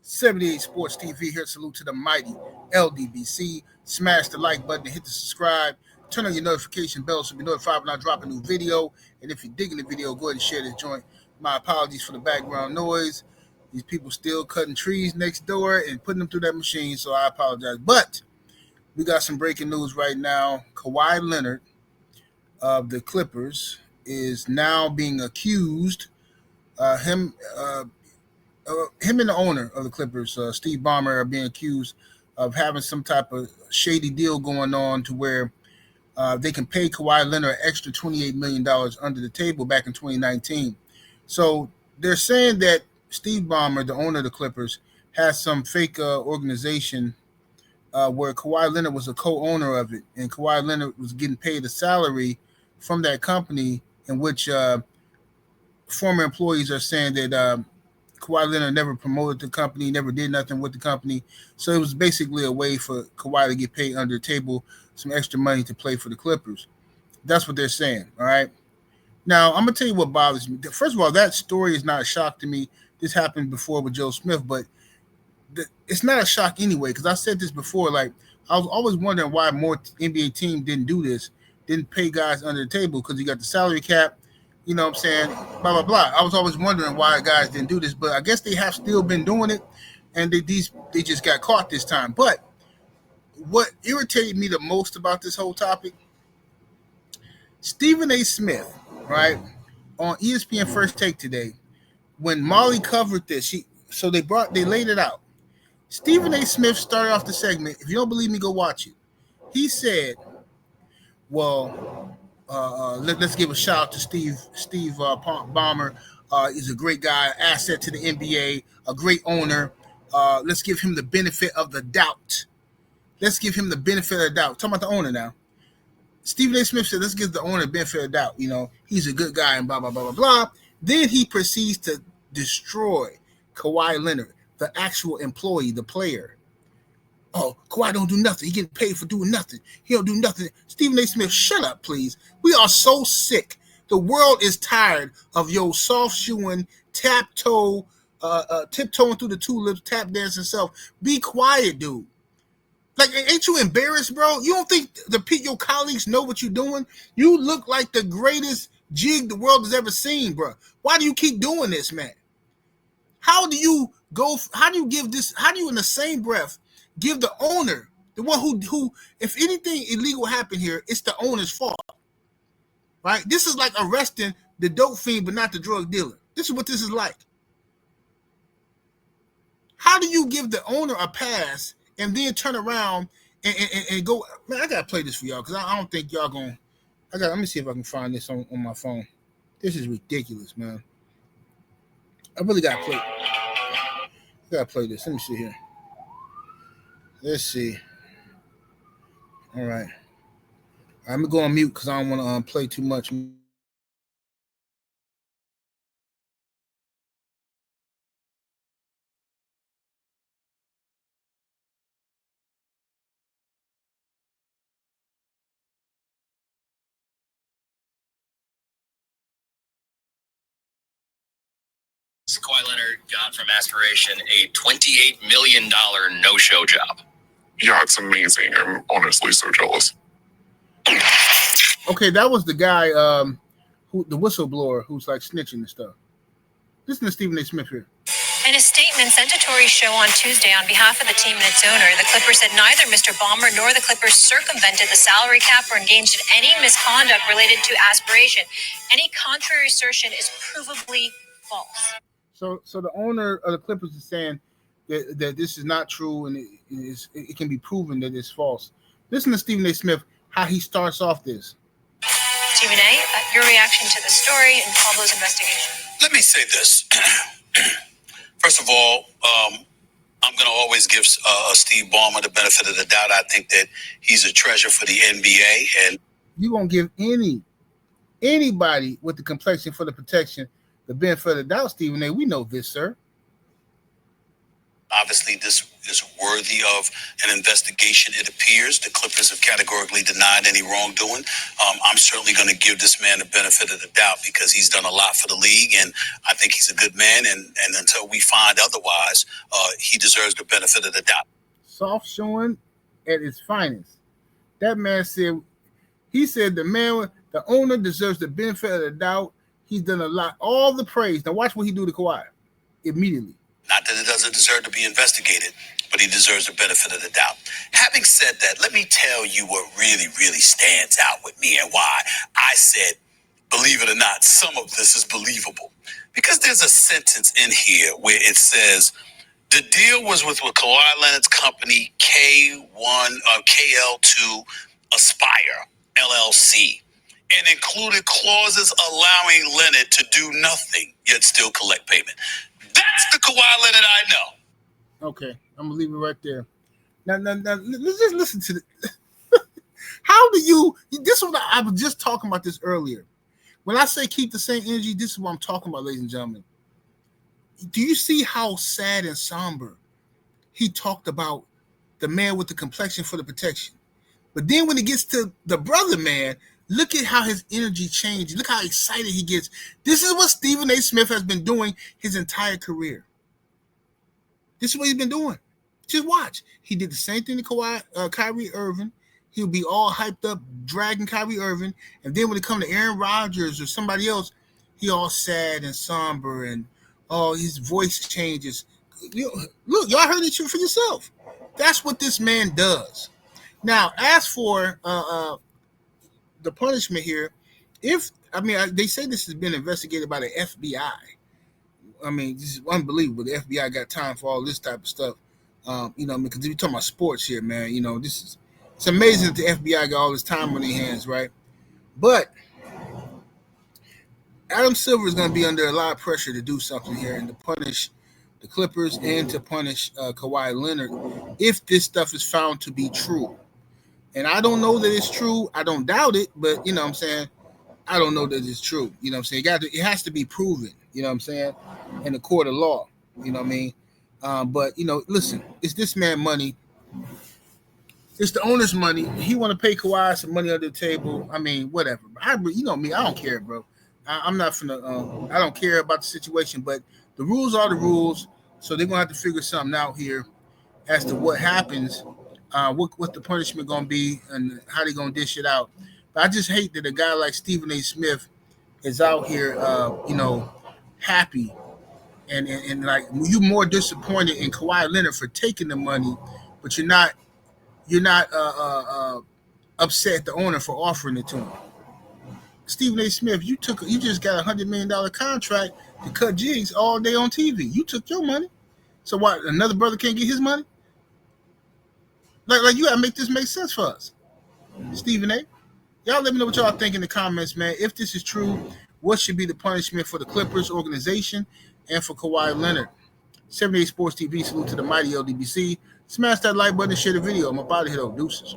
78 Sports TV here. Salute to the mighty LDBC. Smash the like button and hit the subscribe. Turn on your notification bell so you'll be notified when I drop a new video. And if you're digging the video, go ahead and share this joint. My apologies for the background noise. These people still cutting trees next door and putting them through that machine, so I apologize. But we got some breaking news right now. Kawhi Lenard of the Clippers is now being accused. Him and the owner of the Clippers, Steve Ballmer, are being accused of having some type of shady deal going on to where they can pay Kawhi Leonard an extra $28 million under the table back in 2019. So they're saying that Steve Ballmer, the owner of the Clippers, has some fake organization where Kawhi Leonard was a co-owner of it, and Kawhi Leonard was getting paid a salary from that company, in which former employees are saying that Kawhi Leonard never promoted the company, never did nothing with the company. So it was basically a way for Kawhi to get paid under the table some extra money to play for the Clippers. That's what they're saying, all right? Now, I'm going to tell you what bothers me. First of all, that story is not a shock to me. This happened before with Joe Smith, but it's not a shock anyway, because I said this before. Like, I was always wondering why more NBA teams didn't do this, didn't pay guys under the table, because you got the salary cap, you know what I'm saying, blah, blah, blah. I was always wondering why guys didn't do this, but I guess they have still been doing it, and they just got caught this time. But what irritated me the most about this whole topic, Stephen A. Smith, right, on ESPN First Take today, when Molly covered this, they laid it out. Stephen A. Smith started off the segment. If you don't believe me, go watch it. He said, well, let's give a shout out to Steve Ballmer. He's a great guy, asset to the NBA, a great owner. Let's give him the benefit of the doubt. Talking about the owner now. Stephen A. Smith said, let's give the owner the benefit of the doubt. You know, he's a good guy and blah, blah, blah, blah, blah. Then he proceeds to destroy Kawhi Leonard, the actual employee, the player. Oh, Kawhi don't do nothing. He getting paid for doing nothing. He don't do nothing. Stephen A. Smith, shut up, please. We are so sick. The world is tired of your soft-shoeing, tiptoeing through the tulips, tap dancing self. Be quiet, dude. Like, ain't you embarrassed, bro? You don't think your colleagues know what you're doing? You look like the greatest jig the world has ever seen, bro. Why do you keep doing this, man? How do you in the same breath give the owner, the one who if anything illegal happened here, it's the owner's fault, right? This is like arresting the dope fiend but not the drug dealer. This is what this is like. How do you give the owner a pass and then turn around and go? Man, I gotta play this for y'all because I don't think y'all gonna. Let me see if I can find this on my phone. This is ridiculous, man. I really gotta play this. Let me see here. Let's see. All right. I'm gonna go on mute because I don't want to play too much. Kawhi Leonard got from aspiration a $28 million no-show job. Yeah, it's amazing. I'm honestly so jealous. Okay, that was the guy, the whistleblower who's like snitching and stuff. Listen to Stephen A. Smith here. In a statement sent to Tory's show on Tuesday on behalf of the team and its owner, the Clippers said neither Mr. Ballmer nor the Clippers circumvented the salary cap or engaged in any misconduct related to aspiration. Any contrary assertion is provably false. So the owner of the Clippers is saying that this is not true and it can be proven that it's false. Listen to Stephen A. Smith, how he starts off this. Stephen A., your reaction to the story and Pablo's investigation. Let me say this. First of all, I'm going to always give Steve Ballmer the benefit of the doubt. I think that he's a treasure for the NBA. And you're going to give anybody with the complexion for the protection the benefit of the doubt, Stephen A. We know this, sir. Obviously, this is worthy of an investigation, it appears. The Clippers have categorically denied any wrongdoing. I'm certainly going to give this man the benefit of the doubt because he's done a lot for the league, and I think he's a good man. And until we find otherwise, he deserves the benefit of the doubt. Soft showing at its finest. That man said, the owner deserves the benefit of the doubt. He's done a lot, all the praise. Now watch what he do to Kawhi immediately. Not that it doesn't deserve to be investigated, but he deserves the benefit of the doubt. Having said that, let me tell you what really, really stands out with me and why I said, believe it or not, some of this is believable. Because there's a sentence in here where it says, the deal was with Kawhi Leonard's company, KL2 Aspire, LLC, and included clauses allowing Leonard to do nothing, yet still collect payment. That's the Kawhi Leonard I know. Okay, I'm gonna leave it right there. Now let's just listen to the. How do you? This is what I was just talking about this earlier. When I say keep the same energy, this is what I'm talking about, ladies and gentlemen. Do you see how sad and somber he talked about the man with the complexion for the protection? But then when it gets to the brother man, look at how his energy changes. Look how excited he gets. This is what Stephen A. Smith has been doing his entire career. This is what he's been doing. Just watch. He did the same thing to Kyrie Irving. He'll be all hyped up, dragging Kyrie Irving. And then when it comes to Aaron Rodgers or somebody else, he all sad and somber and his voice changes. Look, y'all heard it for yourself. That's what this man does. Now, as for the punishment here, they say this has been investigated by the FBI. I mean, this is unbelievable. The FBI got time for all this type of stuff. Because if you're talking about sports here, man, it's amazing that the FBI got all this time on their hands, right? But Adam Silver is going to be under a lot of pressure to do something here and to punish the Clippers and to punish Kawhi Leonard if this stuff is found to be true. And I don't know that it's true. I don't doubt it, but you know what I'm saying? I don't know that it's true. You know what I'm saying? It has to be proven, you know what I'm saying, in the court of law. You know what I mean? But, listen, it's this man money. It's the owner's money. He want to pay Kawhi some money under the table. I mean, whatever. You know me. I don't care, bro. I'm not finna. I don't care about the situation, but the rules are the rules. So they're gonna have to figure something out here as to what happens, what the punishment gonna be, and how they gonna dish it out. But I just hate that a guy like Stephen A. Smith is out here, happy, and like you more disappointed in Kawhi Leonard for taking the money, but you're not upset at the owner for offering it to him. Stephen A. Smith, you just got $100 million contract to cut jigs all day on TV. You took your money. So what, another brother can't get his money? Like you gotta make this make sense for us. Stephen A. Y'all let me know what y'all think in the comments, man. If this is true, what should be the punishment for the Clippers organization and for Kawhi Leonard? 78 Sports TV, salute to the mighty LDBC. Smash that like button and share the video. I'm about to hit up deuces.